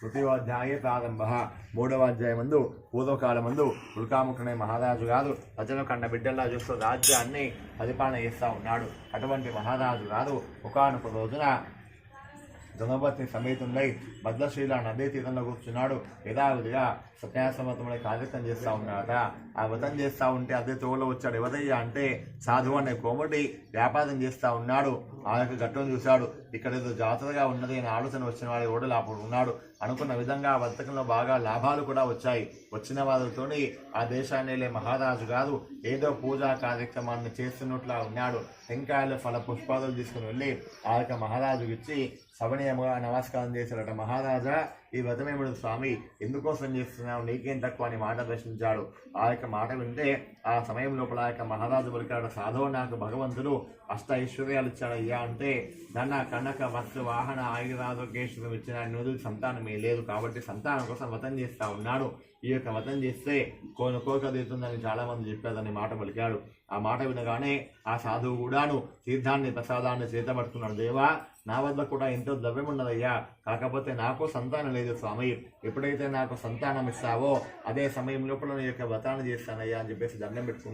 తృతీయోధ్యాయే ప్రారంభ. 3వ అధ్యాయమందు పూర్వకాలమందు ఉల్కాముఖుడైన మహారాజు గారు ప్రజలు కన్న బిడ్డల్లా చూస్తూ రాజ్యాన్ని పరిపాలన చేస్తూ ఉన్నాడు. అటువంటి మహారాజు గారు ఒకానొక రోజున ధనుపత్ని సమేతుండై భద్రశీల నదీ తీరంలో కూర్చున్నాడు. యథావిధిగా సత్యాసమతములై కార్యక్రమం చేస్తూ ఉన్నాడట. ఆ వ్రతం చేస్తూ ఉంటే అదే తోలో వచ్చాడు. ఎవరయ్యా అంటే సాధువు అనే కోమటి వ్యాపారం చేస్తూ ఉన్నాడు. ఆ యొక్క ఘట్టం చూశాడు. ఇక్కడ ఏదో జాతరగా ఉన్నది అని ఆలోచన వచ్చిన వాడి ఓడలు అప్పుడు ఉన్నాడు. అనుకున్న విధంగా ఆ వర్తకంలో బాగా లాభాలు కూడా వచ్చాయి. వచ్చిన వారితోని ఆ దేశాన్ని మహారాజు గారు ఏదో పూజా కార్యక్రమాన్ని చేస్తున్నట్లా ఉన్నాడు. టెంకాయలు ఫల పుష్పాలు తీసుకుని వెళ్ళి ఆ యొక్క మహారాజుకి ఇచ్చి సవనీయముగా నమస్కారం చేశాడట. మహారాజా, ఈ వ్రతమేముడు స్వామి, ఎందుకోసం చేస్తున్నావు, నీకేం తక్కువ అని మాట ప్రశ్నించాడు. ఆ యొక్క మాట వింటే ఆ సమయం లోపల ఆ యొక్క మహారాజు పలికాడు, సాధువు నాకు భగవంతుడు అష్ట ఐశ్వర్యాలు ఇచ్చాడయ్యా అంటే ధన కనక వస్తు వాహన ఆయురారోగ్యేశ్వరం ఇచ్చిన నుదురు సంతానమే లేదు, కాబట్టి సంతానం కోసం వ్రతం చేస్తా ఉన్నాడు. ఈ యొక్క వ్రతం చేస్తే కోరిక తీరుతుందని చాలా మంది చెప్పారని మాట పలికాడు. ఆ మాట వినగానే ఆ సాధువు కూడాను తీర్థాన్ని ప్రసాదాన్ని చేతబడుతున్నాడు. దేవా, నా వద్ద కూడా ఎంతో ద్రవ్యం ఉన్నదయ్యా, కాకపోతే నాకు సంతానం లేదు స్వామి, ఎప్పుడైతే నాకు సంతానం ఇస్తావో అదే సమయం లోపల నీ యొక్క వ్రతాన్ని చేస్తానయ్యా అని చెప్పేసి దండం పెట్టుకున్నాడు.